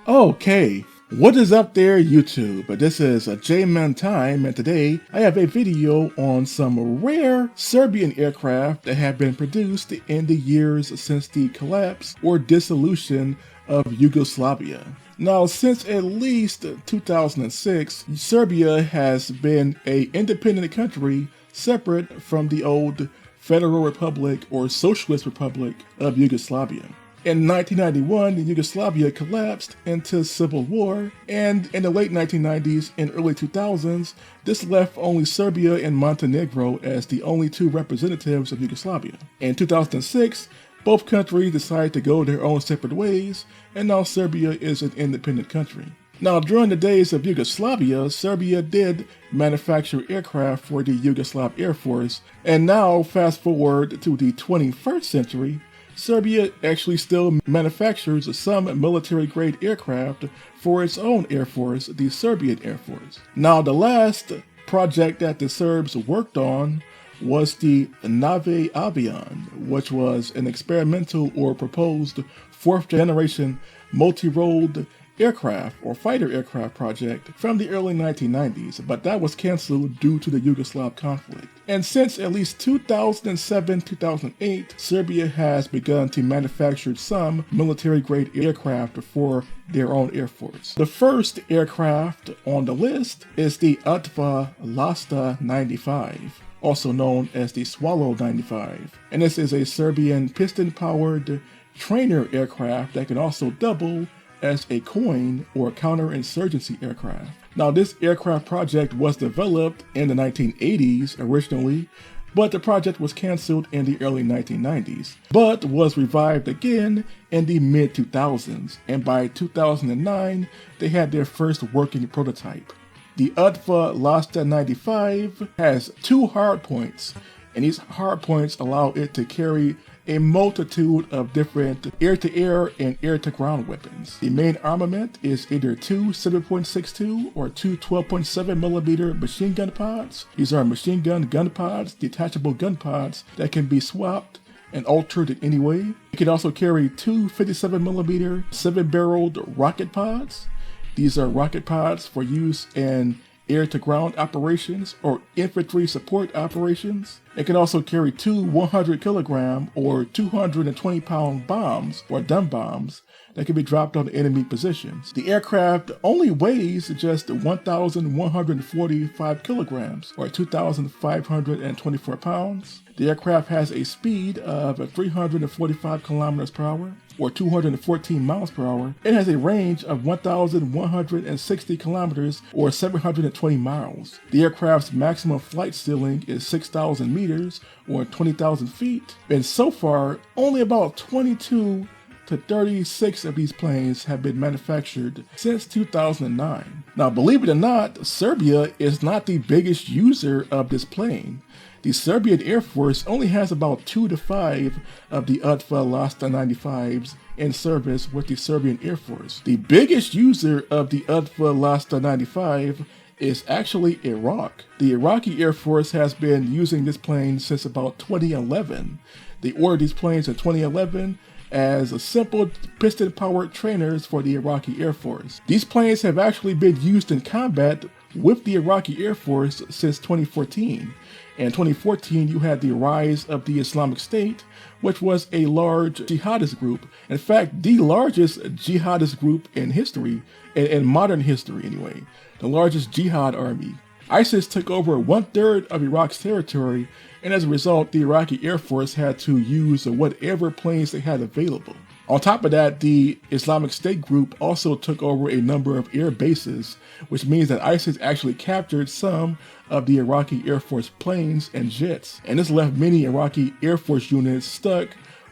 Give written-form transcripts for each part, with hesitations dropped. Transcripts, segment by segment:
Okay, what is up there, YouTube? This is a J-Man Time, and today I have a video on some rare Serbian aircraft that have been produced in the years since the collapse or dissolution of Yugoslavia. Now, since at least 2006, Serbia has been an independent country separate from the old Federal Republic or Socialist Republic of Yugoslavia. In 1991, Yugoslavia collapsed into civil war, and in the late 1990s and early 2000s, this left only Serbia and Montenegro as the only two representatives of Yugoslavia. In 2006, both countries decided to go their own separate ways, and now Serbia is an independent country. Now, during the days of Yugoslavia, Serbia did manufacture aircraft for the Yugoslav Air Force, and now, fast forward to the 21st century, Serbia actually still manufactures some military-grade aircraft for its own Air Force, the Serbian Air Force. Now, the last project that the Serbs worked on was the Navi Galab, which was an experimental or proposed fourth-generation multi-role aircraft or fighter aircraft project from the early 1990s, but that was canceled due to the Yugoslav conflict. And since at least 2007-2008, Serbia has begun to manufacture some military-grade aircraft for their own air force. The first aircraft on the list is the ATVA Lost 95. Also known as the Swallow 95. And this is a Serbian piston-powered trainer aircraft that can also double as a coin or counterinsurgency aircraft. Now, this aircraft project was developed in the 1980s originally, but the project was canceled in the early 1990s, but was revived again in the mid-2000s, and by 2009, they had their first working prototype. The ATVA Lost 95 has two hardpoints, and these hardpoints allow it to carry a multitude of different air-to-air and air-to-ground weapons. The main armament is either two 7.62 or two 12.7mm machine gun pods. These are machine gun pods, detachable gun pods that can be swapped and altered in any way. It can also carry two 57mm 7-barreled rocket pods. These are rocket pods for use in air-to-ground operations or infantry support operations. It can also carry two 100-kilogram or 220-pound bombs or dumb bombs that can be dropped on enemy positions. The aircraft only weighs just 1,145 kilograms or 2,524 pounds. The aircraft has a speed of 345 kilometers per hour or 214 miles per hour. It has a range of 1,160 kilometers or 720 miles. The aircraft's maximum flight ceiling is 6,000 meters or 20,000 feet. And so far, only about 22 to 36 of these planes have been manufactured since 2009. Now, believe it or not, Serbia is not the biggest user of this plane. The Serbian Air Force only has about 2 to 5 of the ATVA Lost 95s in service with the Serbian Air Force. The biggest user of the ATVA Lost 95 is actually Iraq. The Iraqi Air Force has been using this plane since about 2011. They ordered these planes in 2011 as a simple piston-powered trainers for the Iraqi Air Force. These planes have actually been used in combat with the Iraqi Air Force since 2014. In 2014, you had the rise of the Islamic State, which was a large jihadist group. In fact, the largest jihadist group in history, in modern history anyway, the largest jihad army. ISIS took over 1/3 of Iraq's territory, and as a result, the Iraqi Air Force had to use whatever planes they had available. On top of that, the Islamic State group also took over a number of air bases, which means that ISIS actually captured some of the Iraqi Air Force planes and jets. And this left many Iraqi Air Force units stuck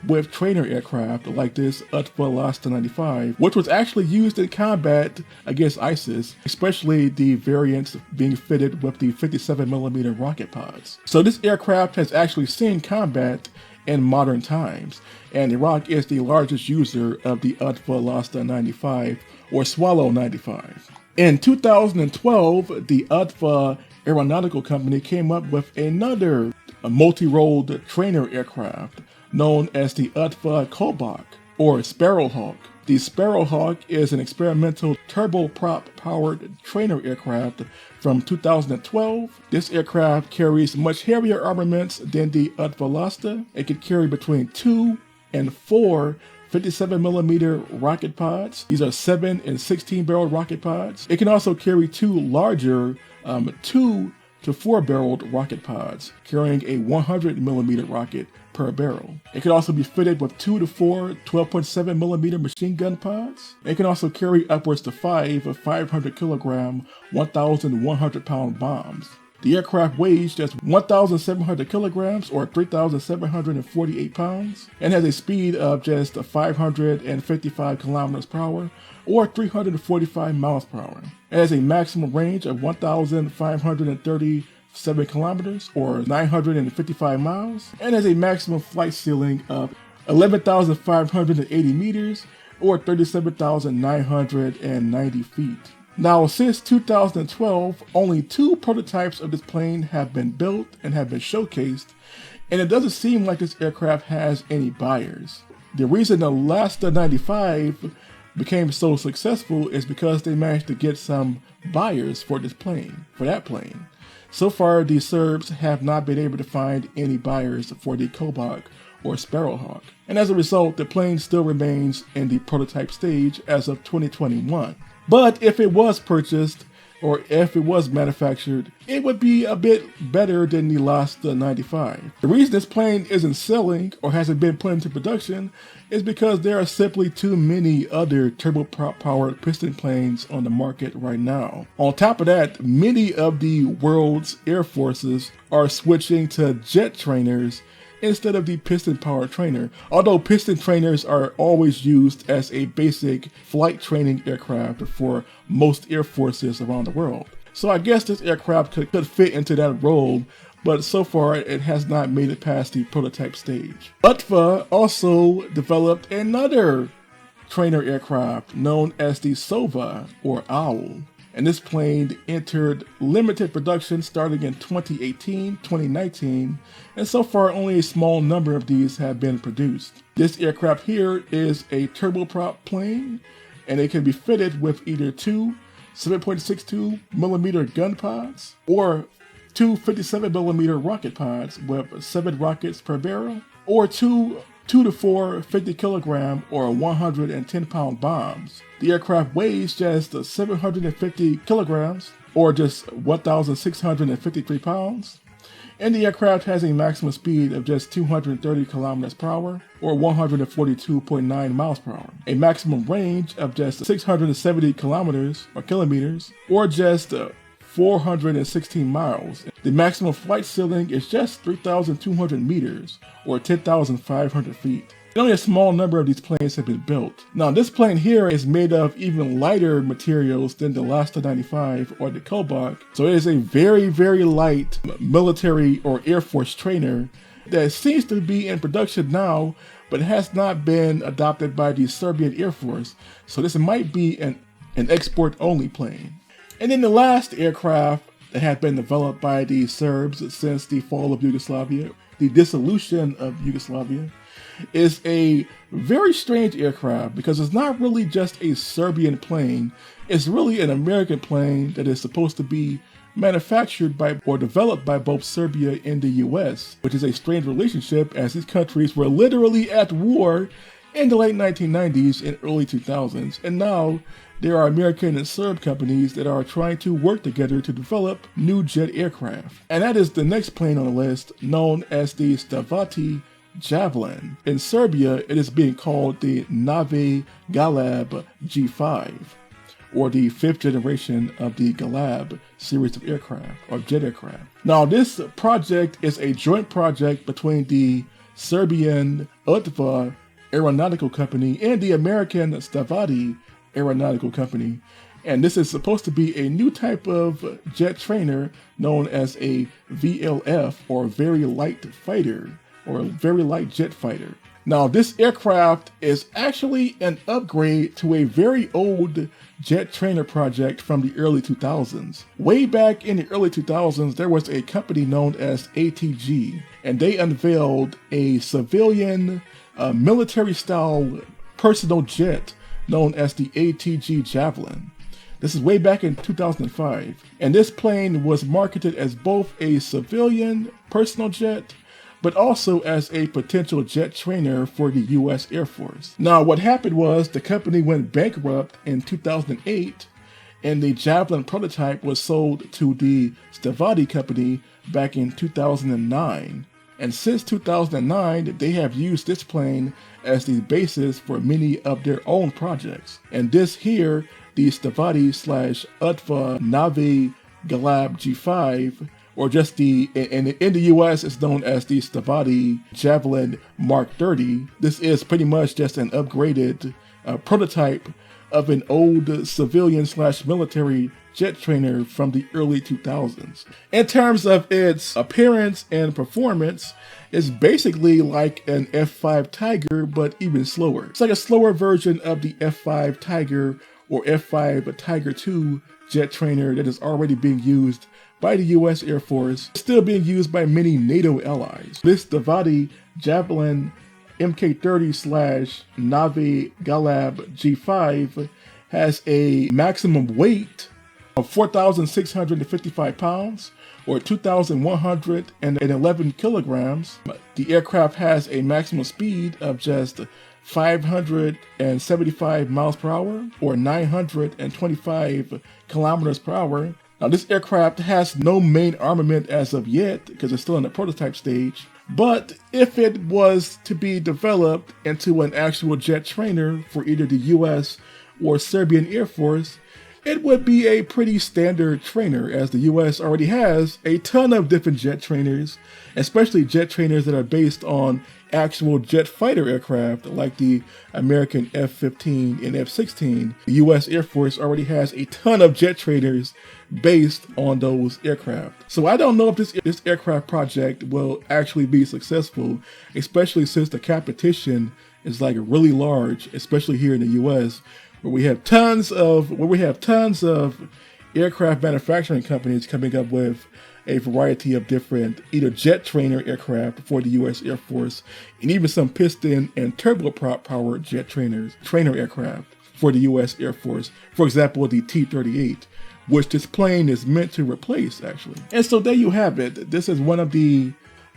with trainer aircraft like this ATVA Lost 95, which was actually used in combat against ISIS, especially the variants being fitted with the 57mm rocket pods. So this aircraft has actually seen combat in modern times, and Iraq is the largest user of the ATVA Lost 95 or Swallow 95. In 2012, the ATVA Aeronautical Company came up with another multi-role trainer aircraft known as the ATVA Kobach or Sparrowhawk. The Sparrowhawk is an experimental turboprop-powered trainer aircraft from 2012. This aircraft carries much heavier armaments than the ATVA Lost. It could carry between 2 and 4 57mm rocket pods. These are 7 and 16 barrel rocket pods. It can also carry 2 larger 2 to 4 barreled rocket pods, carrying a 100mm rocket per barrel. It can also be fitted with 2 to 4 12.7mm machine gun pods. It can also carry upwards to 5 500 kilogram, 1,100 pound bombs. The aircraft weighs just 1,700 kilograms or 3,748 pounds and has a speed of just 555 kilometers per hour or 345 miles per hour. It has a maximum range of 1,537 kilometers or 955 miles and has a maximum flight ceiling of 11,580 meters or 37,990 feet. Now, since 2012, only 2 prototypes of this plane have been built and have been showcased, and it doesn't seem like this aircraft has any buyers. The reason the last 95 became so successful is because they managed to get some buyers for that plane. So far, the Serbs have not been able to find any buyers for the Kobach or Sparrowhawk, and as a result, the plane still remains in the prototype stage as of 2021. But if it was purchased, or if it was manufactured, it would be a bit better than the last 95. The reason this plane isn't selling or hasn't been put into production is because there are simply too many other turboprop-powered piston planes on the market right now. On top of that, many of the world's air forces are switching to jet trainers instead of the piston-powered trainer, although piston trainers are always used as a basic flight training aircraft for most air forces around the world. So I guess this aircraft could fit into that role, but so far it has not made it past the prototype stage. Butfa also developed another trainer aircraft known as the Sova Owl. And this plane entered limited production starting in 2018, 2019, and so far only a small number of these have been produced. This aircraft here is a turboprop plane, and it can be fitted with either 2 7.62mm gun pods or 2 57mm rocket pods with 7 rockets per barrel, or 2 to 4 50 kilogram or 110 pound bombs. The aircraft weighs just 750 kilograms or just 1,653 pounds. And the aircraft has a maximum speed of just 230 kilometers per hour or 142.9 miles per hour. A maximum range of just 670 kilometers or kilometers or just 416 miles. The maximum flight ceiling is just 3,200 meters or 10,500 feet. And only a small number of these planes have been built. Now this plane here is made of even lighter materials than the last 95 or the Kobach. So it is a very, very light military or Air Force trainer that seems to be in production now, but has not been adopted by the Serbian Air Force. So this might be an export-only plane. And then the last aircraft that had been developed by the Serbs since the fall of Yugoslavia, the dissolution of Yugoslavia, is a very strange aircraft because it's not really just a Serbian plane. It's really an American plane that is supposed to be manufactured by or developed by both Serbia and the US, which is a strange relationship as these countries were literally at war in the late 1990s and early 2000s, and now there are American and Serb companies that are trying to work together to develop new jet aircraft. And that is the next plane on the list, known as the Stavatti Javelin. In Serbia, it is being called the Navi Galab G5, or the 5th generation of the Galeb series of aircraft, or jet aircraft. Now, this project is a joint project between the Serbian ATVA Aeronautical Company and the American Stavatti Aeronautical Company. And this is supposed to be a new type of jet trainer known as a VLF, or very light fighter, or very light jet fighter. Now, this aircraft is actually an upgrade to a very old jet trainer project from the early 2000s. Way back in the early 2000s, there was a company known as ATG, and they unveiled a civilian military-style personal jet known as the ATG Javelin. This is way back in 2005, and this plane was marketed as both a civilian personal jet, but also as a potential jet trainer for the US Air Force. Now, what happened was the company went bankrupt in 2008, and the Javelin prototype was sold to the Stavatti company back in 2009. And since 2009, they have used this plane as the basis for many of their own projects. And this here, the Stavatti / ATVA Navi Galab G5, or just in the US, it's known as the Stavatti Javelin Mark 30. This is pretty much just an upgraded prototype of an old civilian / military jet trainer from the early 2000s. In terms of its appearance and performance, it's basically like an F5 Tiger, but even slower. It's like a slower version of the F5 Tiger or F5 Tiger II jet trainer that is already being used by the US Air Force, still being used by many NATO allies. This Stavatti Javelin Mk30 / Navi Galab G5 has a maximum weight of 4,655 pounds or 2,111 kilograms. The aircraft has a maximum speed of just 575 miles per hour or 925 kilometers per hour. Now, this aircraft has no main armament as of yet because it's still in the prototype stage. But if it was to be developed into an actual jet trainer for either the US or Serbian Air Force, it would be a pretty standard trainer, as the US already has a ton of different jet trainers, especially jet trainers that are based on actual jet fighter aircraft like the American F-15 and F-16. The US Air Force already has a ton of jet trainers based on those aircraft. So I don't know if this aircraft project will actually be successful, especially since the competition is like really large, especially here in the US, where we have tons of aircraft manufacturing companies coming up with a variety of different either jet trainer aircraft for the US Air Force, and even some piston and turboprop powered jet trainer aircraft for the US Air Force. For example, the T-38, which this plane is meant to replace, actually. And so there you have it. This is one of the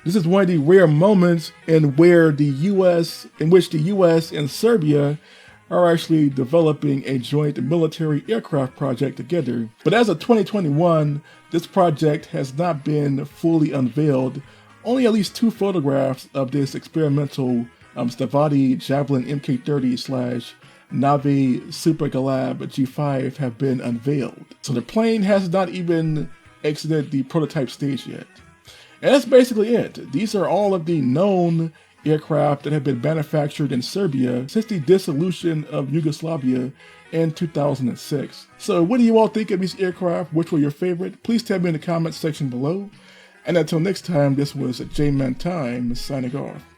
rare moments in which the US and Serbia are actually developing a joint military aircraft project together. But as of 2021, this project has not been fully unveiled. Only at least 2 photographs of this experimental Stavatti Javelin Mk30 / Navi Super Galab G5 have been unveiled. So the plane has not even exited the prototype stage yet. And that's basically it. These are all of the known aircraft that have been manufactured in Serbia since the dissolution of Yugoslavia in 2006. So what do you all think of these aircraft? Which were your favorite? Please tell me in the comments section below. And until next time, this was J-Man Time signing off.